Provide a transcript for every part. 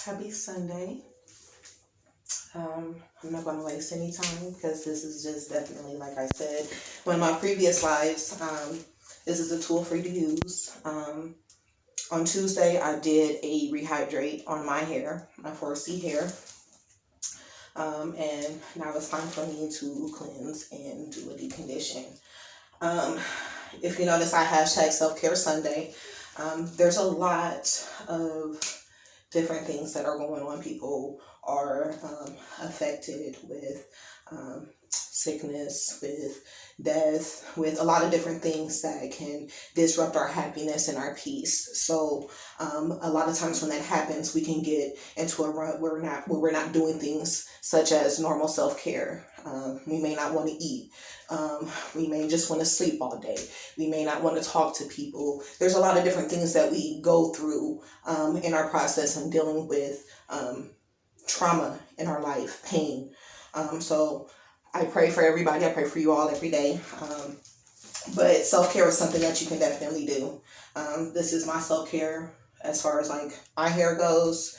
Happy Sunday. I'm not going to waste any time because this is just definitely, like I said, one of my previous lives. This is a tool for you to use. On Tuesday, I did a rehydrate on my hair, my 4C hair. And now it's time for me to cleanse and do a deep condition. If you notice, I hashtag self-care Sunday. There's a lot of different things that are going on. People are affected with sickness, with death, with a lot of different things that can disrupt our happiness and our peace. So a lot of times when that happens, we can get into a rut where we're not doing things such as normal self-care. We may not want to eat. We may just want to sleep all day. We may not want to talk to people. There's a lot of different things that we go through in our process of dealing with trauma in our life, pain. So I pray for everybody. I pray for you all every day. But self-care is something that you can definitely do. This is my self-care as far as like my hair goes,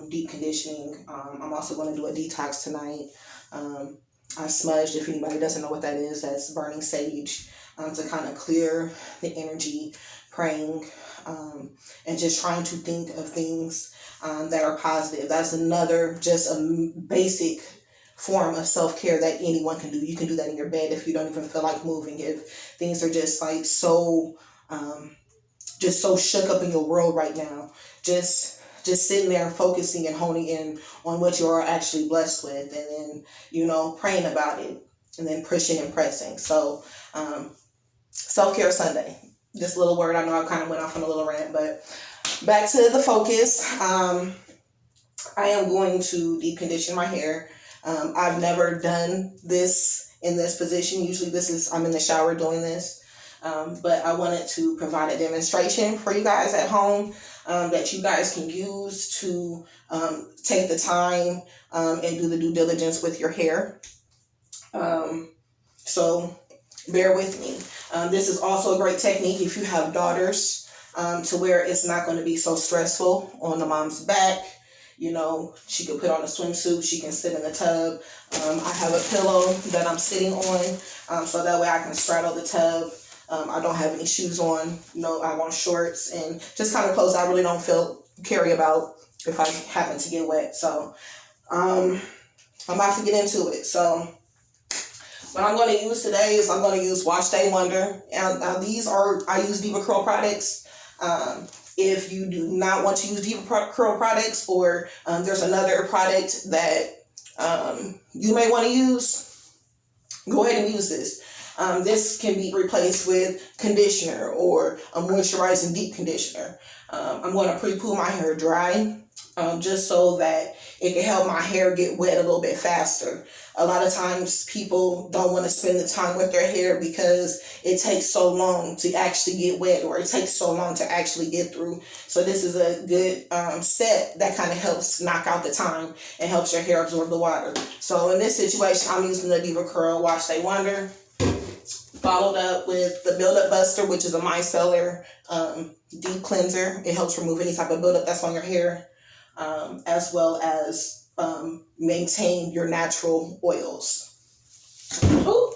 deep conditioning. I'm also going to do a detox tonight. I smudged, if anybody doesn't know what that is, that's burning sage to kind of clear the energy, praying, and just trying to think of things that are positive. That's another, just a basic form of self-care that anyone can do. You can do that in your bed if you don't even feel like moving. If things are just like so shook up in your world right now, just sitting there and focusing and honing in on what you are actually blessed with, and then praying about it, and then pushing and pressing. So self-care Sunday, this little word. I know I kind of went off on a little rant, but back to the focus. I am going to deep condition my hair. I've never done this in this position. Usually I'm in the shower doing this. But I wanted to provide a demonstration for you guys at home that you guys can use to take the time and do the due diligence with your hair. So bear with me. This is also a great technique if you have daughters, to where it's not going to be so stressful on the mom's back. She could put on a swimsuit. She can sit in the tub. I have a pillow that I'm sitting on, so that way I can straddle the tub. I don't have any shoes on. No, I want shorts and just kind of clothes I really don't carry about if I happen to get wet. So I'm about to get into it. So what I'm going to use today is I'm going to use Wash Day Wonder. And I use DevaCurl products. If you do not want to use DevaCurl products, or there's another product that you may want to use, go ahead and use this. This can be replaced with conditioner or a moisturizing deep conditioner. I'm going to pre-poo my hair dry, just so that it can help my hair get wet a little bit faster. A lot of times people don't want to spend the time with their hair because it takes so long to actually get wet, or it takes so long to actually get through. So this is a good step that kind of helps knock out the time and helps your hair absorb the water. So in this situation, I'm using the DevaCurl Wash Day Wonder, followed up with the Build-Up Buster, which is a micellar deep cleanser. It helps remove any type of buildup that's on your hair, as well as maintain your natural oils. Ooh.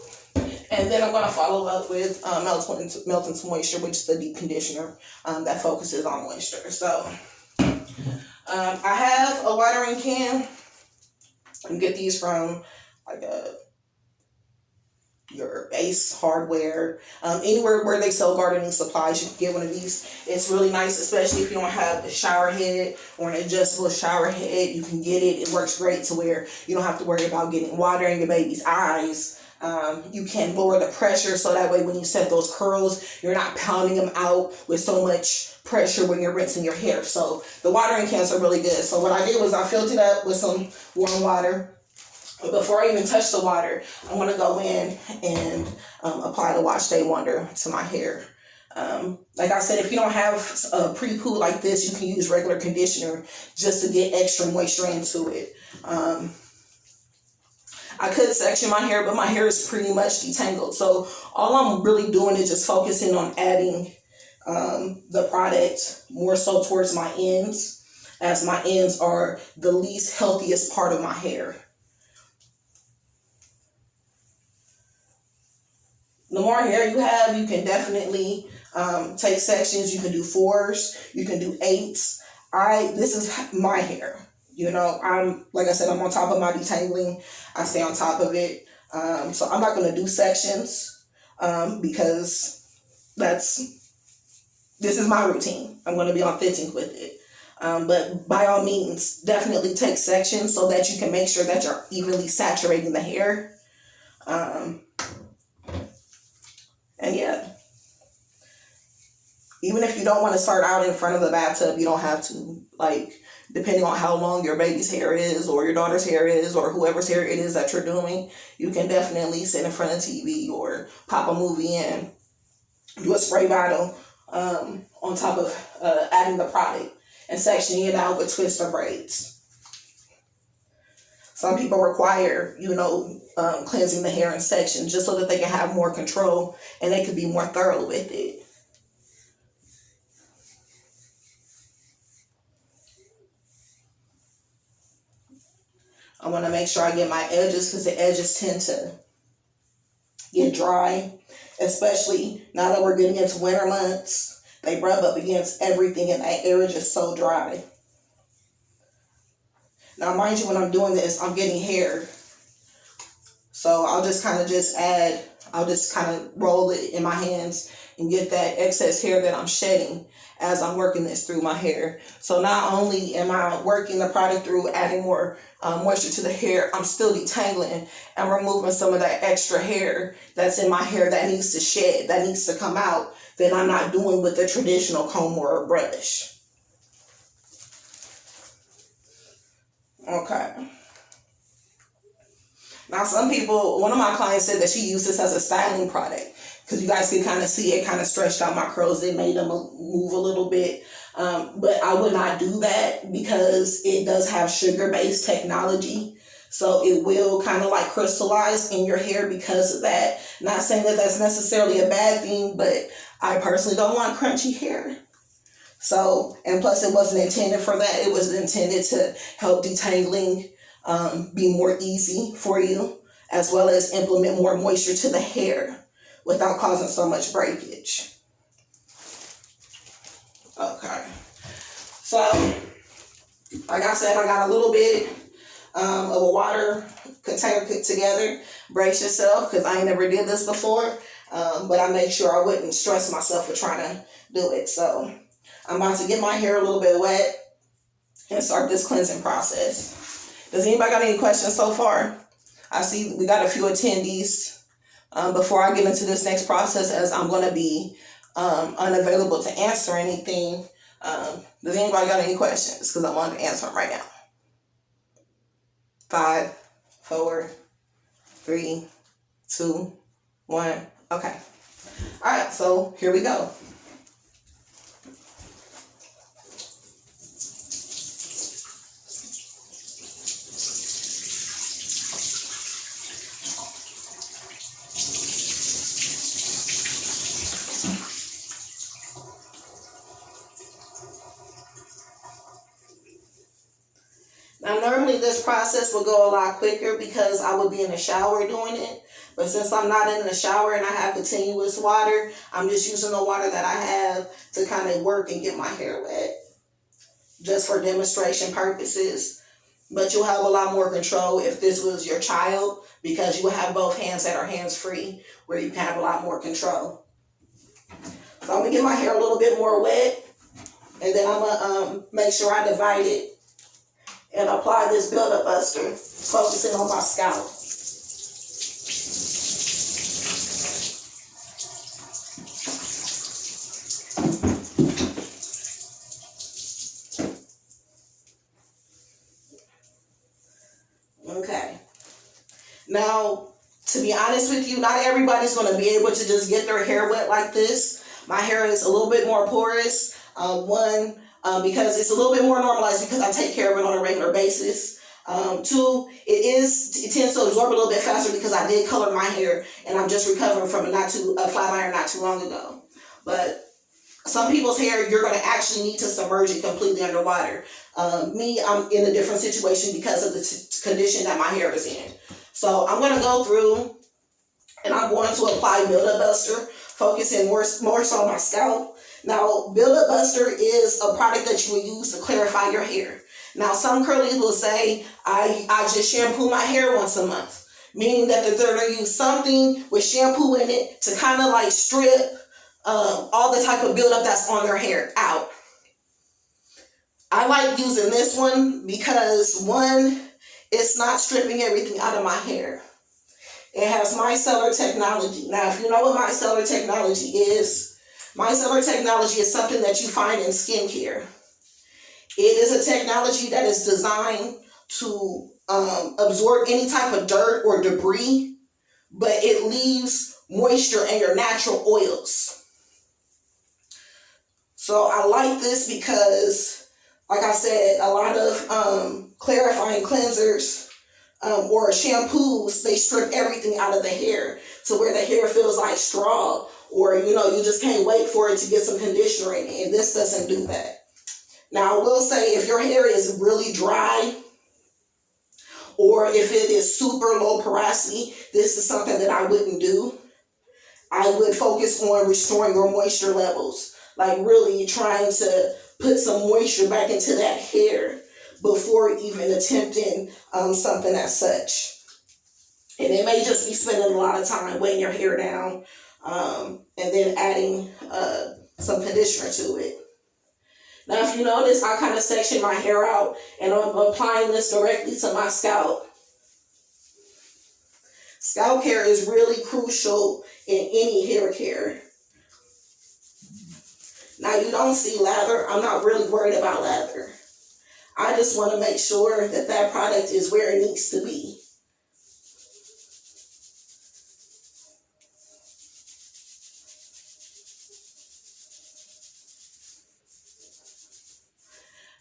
And then I'm going to follow up with Melt Into Moisture, which is the deep conditioner that focuses on moisture. So I have a watering can. You can get these from your Ace Hardware, anywhere where they sell gardening supplies. You can get one of these. It's really nice, especially if you don't have a shower head or an adjustable shower head. You can get it. It works great to where you don't have to worry about getting water in your baby's eyes. You can lower the pressure, so that way when you set those curls, you're not pounding them out with so much pressure when you're rinsing your hair. So the watering cans are really good. So what I did was I filled it up with some warm water. Before I even touch the water, I want to go in and apply the Wash Day Wonder to my hair. Like I said, if you don't have a pre-poo like this, you can use regular conditioner just to get extra moisture into it. I could section my hair, but my hair is pretty much detangled. So all I'm really doing is just focusing on adding the product more so towards my ends. as my ends are the least healthiest part of my hair. The more hair you have, you can definitely take sections. You can do 4s, you can do 8s. This is my hair. You know, I'm, like I said, I'm on top of my detangling. I stay on top of it. So I'm not going to do sections because this is my routine. I'm going to be authentic with it. But by all means, definitely take sections so that you can make sure that you're evenly saturating the hair. And yeah, even if you don't want to start out in front of the bathtub, you don't have to. Like, depending on how long your baby's hair is, or your daughter's hair is, or whoever's hair it is that you're doing, you can definitely sit in front of TV or pop a movie in, do a spray bottle on top of adding the product and sectioning it out with twister braids. Some people require, cleansing the hair in sections just so that they can have more control and they can be more thorough with it. I want to make sure I get my edges because the edges tend to get dry, especially now that we're getting into winter months. They rub up against everything and that area is just so dry. Now, mind you, when I'm doing this, I'm getting hair. So I'll just kind of roll it in my hands and get that excess hair that I'm shedding as I'm working this through my hair. So not only am I working the product through, adding more moisture to the hair, I'm still detangling and removing some of that extra hair that's in my hair that needs to shed, that needs to come out, that I'm not doing with the traditional comb or a brush. Okay. Now, one of my clients said that she used this as a styling product because you guys can kind of see it kind of stretched out my curls. It made them move a little bit. But I would not do that because it does have sugar-based technology. So it will kind of like crystallize in your hair because of that. Not saying that that's necessarily a bad thing, but I personally don't want crunchy hair. So, and plus it wasn't intended for that. It was intended to help detangling be more easy for you, as well as implement more moisture to the hair without causing so much breakage. Okay. So, like I said, I got a little bit of a water container put together. Brace yourself because I ain't never did this before, but I made sure I wouldn't stress myself for trying to do it. So I'm about to get my hair a little bit wet and start this cleansing process. Does anybody got any questions so far? I see we got a few attendees. Before I get into this next process, as I'm going to be unavailable to answer anything, does anybody got any questions? Because I want to answer them right now. 5, 4, 3, 2, 1. Okay. All right, so here we go. Now, normally this process would go a lot quicker because I would be in the shower doing it. But since I'm not in the shower and I have continuous water, I'm just using the water that I have to kind of work and get my hair wet, just for demonstration purposes. But you'll have a lot more control if this was your child, because you will have both hands that are hands-free, where you can have a lot more control. So I'm going to get my hair a little bit more wet, and then I'm going to make sure I divide it and apply this buildup buster, focusing on my scalp. Okay. Now, to be honest with you, not everybody's going to be able to just get their hair wet like this. My hair is a little bit more porous. Because it's a little bit more normalized because I take care of it on a regular basis. 2, it tends to absorb a little bit faster because I did color my hair and I'm just recovering from a flat iron not too long ago. But Some people's hair, you're going to actually need to submerge it completely underwater. Me, I'm in a different situation because of the condition that my hair is in. So I'm going to go through and I'm going to apply Buildup Buster, focusing more so on my scalp. Now, Buildup Buster is a product that you will use to clarify your hair. Now, some curlies will say, I just shampoo my hair once a month, meaning that they're going to use something with shampoo in it to kind of like strip all the type of buildup that's on their hair out. I like using this one because, one, it's not stripping everything out of my hair. It has micellar technology. Now, if you know what micellar technology is something that you find in skincare. It is a technology that is designed to absorb any type of dirt or debris, but it leaves moisture and your natural oils. So I like this because, like I said, a lot of clarifying cleansers or shampoos, they strip everything out of the hair to where the hair feels like straw, or you just can't wait for it to get some conditioner in it. And this doesn't do that. Now, I will say, if your hair is really dry or if it is super low porosity, this is something that I wouldn't do. I would focus on restoring your moisture levels, like really trying to put some moisture back into that hair before even attempting something as such. And it may just be spending a lot of time weighing your hair down and then adding some conditioner to it. Now, if you notice, I kind of section my hair out and I'm applying this directly to my scalp. Scalp care is really crucial in any hair care. Now, you don't see lather. I'm not really worried about lather. I just want to make sure that that product is where it needs to be.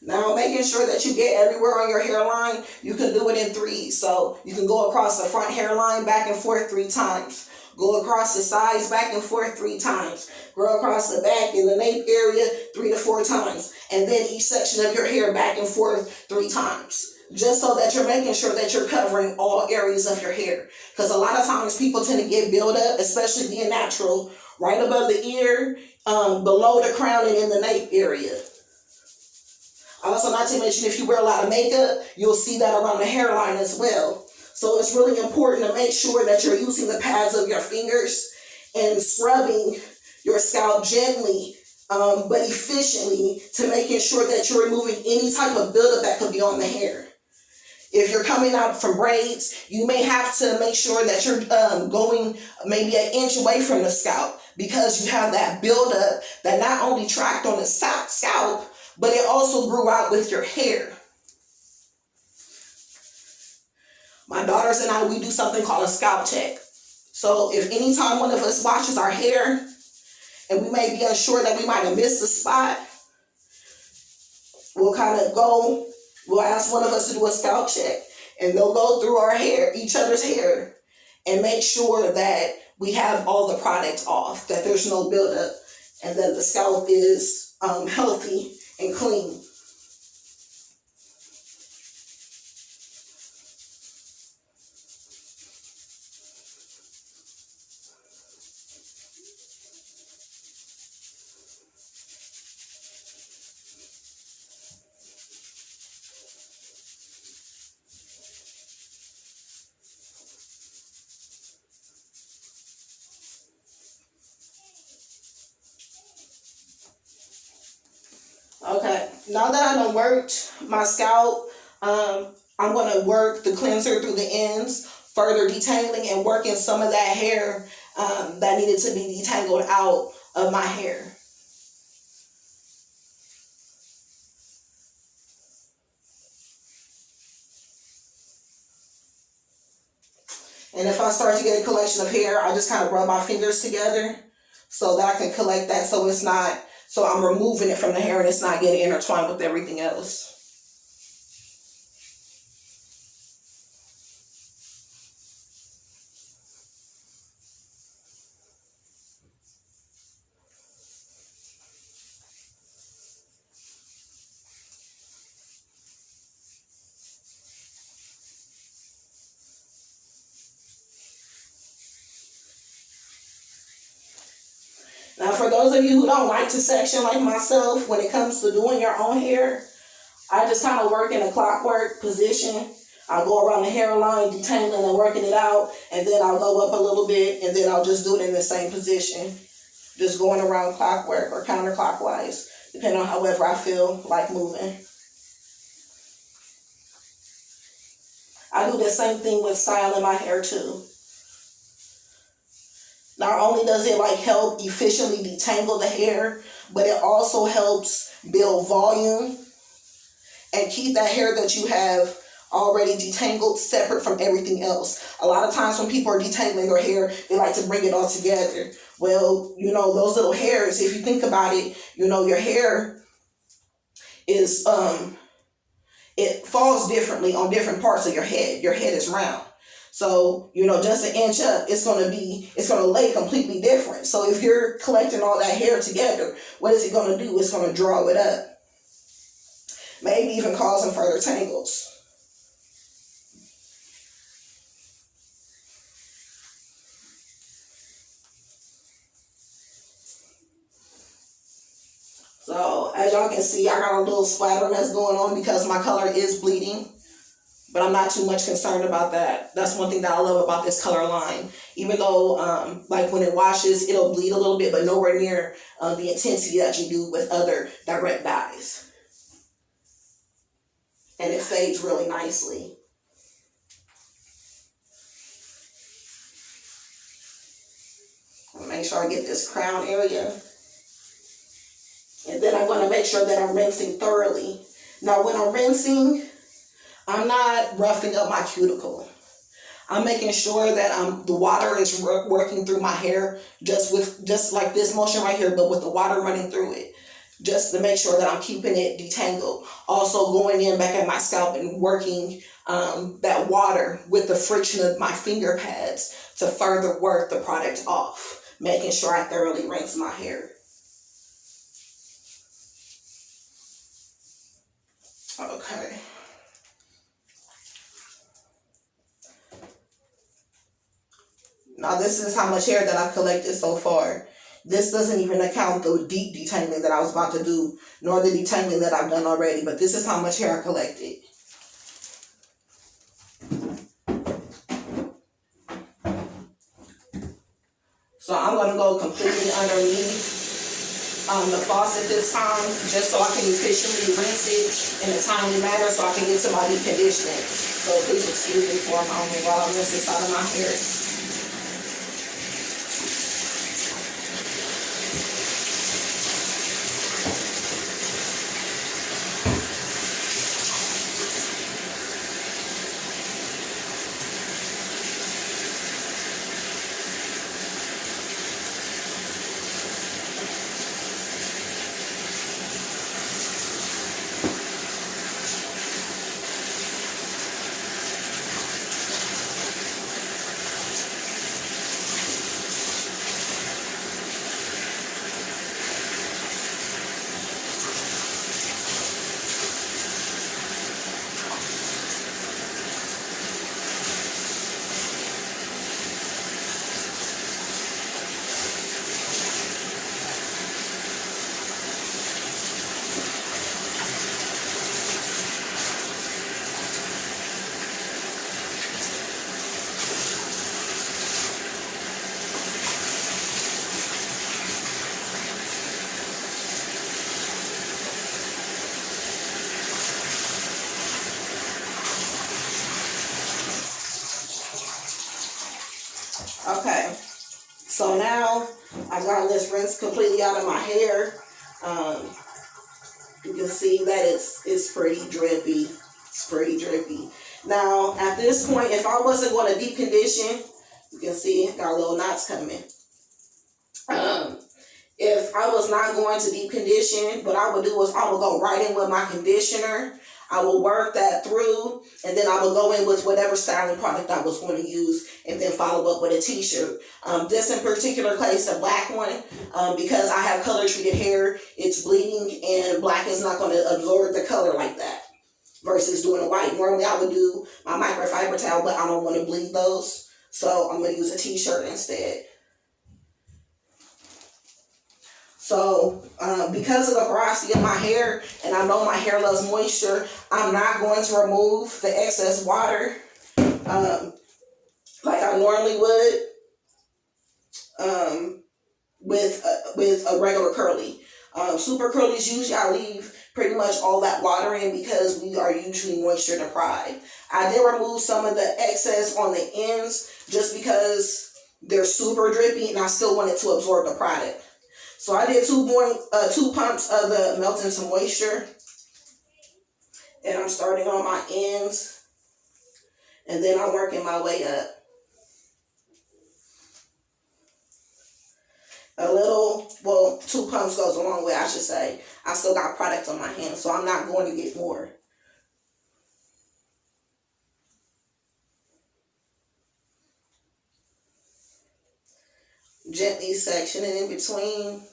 Now, making sure that you get everywhere on your hairline, you can do it in threes. So you can go across the front hairline back and forth 3 times. Go across the sides back and forth 3 times. Go across the back in the nape area 3 to 4 times. And then each section of your hair back and forth 3 times. Just so that you're making sure that you're covering all areas of your hair. Because a lot of times people tend to get buildup, especially being natural, right above the ear, below the crown and in the nape area. Also, not to mention, if you wear a lot of makeup, you'll see that around the hairline as well. So it's really important to make sure that you're using the pads of your fingers and scrubbing your scalp gently, but efficiently, to making sure that you're removing any type of buildup that could be on the hair. If you're coming out from braids, you may have to make sure that you're going maybe an inch away from the scalp, because you have that buildup that not only tracked on the scalp, but it also grew out with your hair. My daughters and I, we do something called a scalp check. So if anytime one of us washes our hair and we may be unsure that we might have missed a spot, we'll ask one of us to do a scalp check, and they'll go through our hair, each other's hair, and make sure that we have all the product off, that there's no buildup, and that the scalp is healthy and clean. Okay, now that I done worked my scalp, I'm going to work the cleanser through the ends, further detangling and working some of that hair that needed to be detangled out of my hair. And if I start to get a collection of hair, I just kind of rub my fingers together so that I can collect that, so I'm removing it from the hair and it's not getting intertwined with everything else. Now, for those of you who don't like to section like myself, when it comes to doing your own hair, I just kind of work in a clockwork position. I'll go around the hairline, detangling and working it out, and then I'll go up a little bit, and then I'll just do it in the same position, just going around clockwork or counterclockwise, depending on however I feel like moving. I do the same thing with styling my hair too. Not only does it like help efficiently detangle the hair, but it also helps build volume and keep that hair that you have already detangled separate from everything else. A lot of times when people are detangling their hair, they like to bring it all together. Well, those little hairs, if you think about it, your hair is, it falls differently on different parts of your head. Your head is round. So, just an inch up, it's going to lay completely different. So if you're collecting all that hair together, what is it going to do? It's going to draw it up. Maybe even causing further tangles. So as y'all can see, I got a little splatter that's going on because my color is bleeding. But I'm not too much concerned about that. That's one thing that I love about this color line. Even though, like when it washes, it'll bleed a little bit, but nowhere near the intensity that you do with other direct dyes. And it fades really nicely. I'll make sure I get this crown area. And then I'm going to make sure that I'm rinsing thoroughly. Now when I'm rinsing, I'm not roughing up my cuticle. I'm making sure that the water is working through my hair just like this motion right here, but with the water running through it, just to make sure that I'm keeping it detangled. Also going in back at my scalp and working that water with the friction of my finger pads to further work the product off, making sure I thoroughly rinse my hair. Okay. Now this is how much hair that I've collected so far. This doesn't even account the deep detangling that I was about to do, nor the detangling that I've done already, but this is how much hair I collected. So I'm going to go completely underneath the faucet this time, just so I can efficiently rinse it in a timely manner so I can get to my deep conditioning. So please excuse me for a moment while I rinse this out of my hair. Okay, so now I got this rinse completely out of my hair. You can see that it's pretty drippy. It's pretty drippy. Now, at this point, if I wasn't going to deep condition, you can see got little knots coming. If I was not going to deep condition, what I would do is I would go right in with my conditioner. I will work that through, and then I will go in with whatever styling product I was going to use, and then follow up with a t-shirt. This in particular case, a black one, because I have color treated hair, it's bleeding, and black is not going to absorb the color like that, versus doing a white. Normally I would do my microfiber towel, but I don't want to bleed those, so I'm going to use a t-shirt instead. So because of the porosity of my hair, and I know my hair loves moisture, I'm not going to remove the excess water like I normally would with a regular curly. Super curlies, usually I leave pretty much all that water in because we are usually moisture deprived. I did remove some of the excess on the ends just because they're super drippy and I still wanted to absorb the product. So I did 2 pumps of the Melt Into Moisture, and I'm starting on my ends, and then I'm working my way up. Well, 2 pumps goes a long way, I should say. I still got product on my hands, so I'm not going to get more. Gently sectioning in between.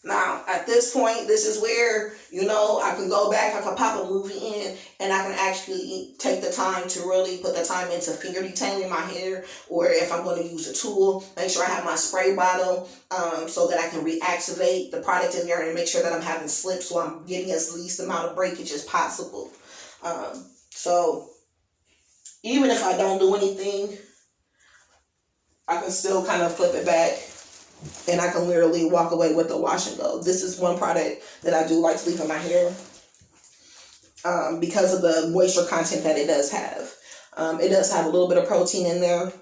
Now, at this point, this is where, I can go back, I can pop a movie in, and I can actually take the time to really put the time into finger detailing my hair, or if I'm going to use a tool, make sure I have my spray bottle so that I can reactivate the product in there and make sure that I'm having slips so I'm getting as least amount of breakage as possible. So, even if I don't do anything, I can still kind of flip it back and I can literally walk away with the wash and go. This is one product that I do like to leave in my hair because of the moisture content that it does have. It does have a little bit of protein in there,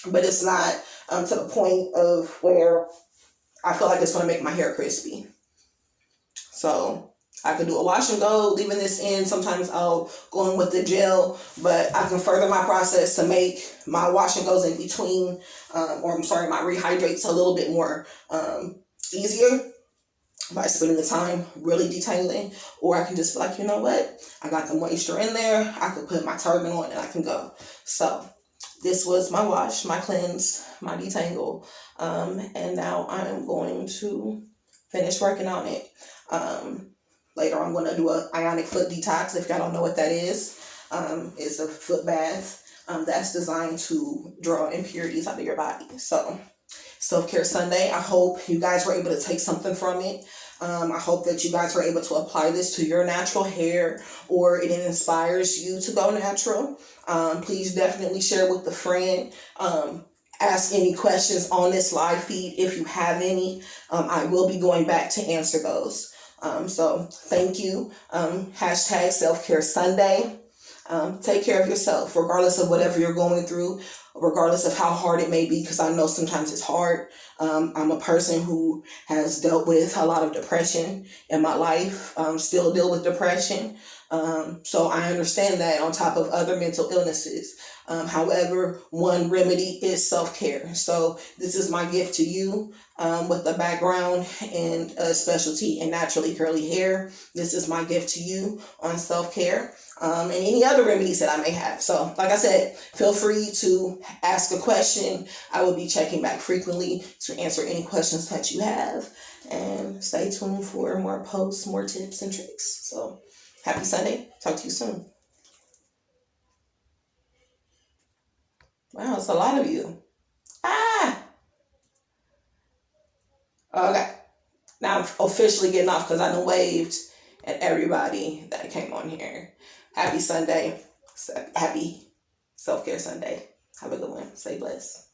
but it's not to the point of where I feel like it's going to make my hair crispy. So I could do a wash and go, leaving this in. Sometimes I'll go in with the gel, but I can further my process to make my wash and goes in between, my rehydrates a little bit more easier by spending the time really detailing. Or I can just be like, you know what? I got the moisture in there. I can put my turban on and I can go. So this was my wash, my cleanse, my detangle. And now I'm going to finish working on it. Later I'm going to do an ionic foot detox. If y'all don't know what that is, it's a foot bath that's designed to draw impurities out of your body. So Self-Care Sunday, I hope you guys were able to take something from it. I hope that you guys were able to apply this to your natural hair, or it inspires you to go natural. Please definitely share with a friend. Ask any questions on this live feed if you have any. I will be going back to answer those. So thank you. Hashtag Self-Care Sunday. Take care of yourself, regardless of whatever you're going through, regardless of how hard it may be, because I know sometimes it's hard. I'm a person who has dealt with a lot of depression in my life, still deal with depression. So I understand that on top of other mental illnesses. However, one remedy is self-care. So this is my gift to you with a background and a specialty in naturally curly hair. This is my gift to you on self-care and any other remedies that I may have. So like I said, feel free to ask a question. I will be checking back frequently to answer any questions that you have. And stay tuned for more posts, more tips and tricks. So happy Sunday. Talk to you soon. Wow, it's a lot of you. Okay. Now I'm officially getting off because I done waved at everybody that came on here. Happy Sunday. Happy Self-Care Sunday. Have a good one. Stay blessed.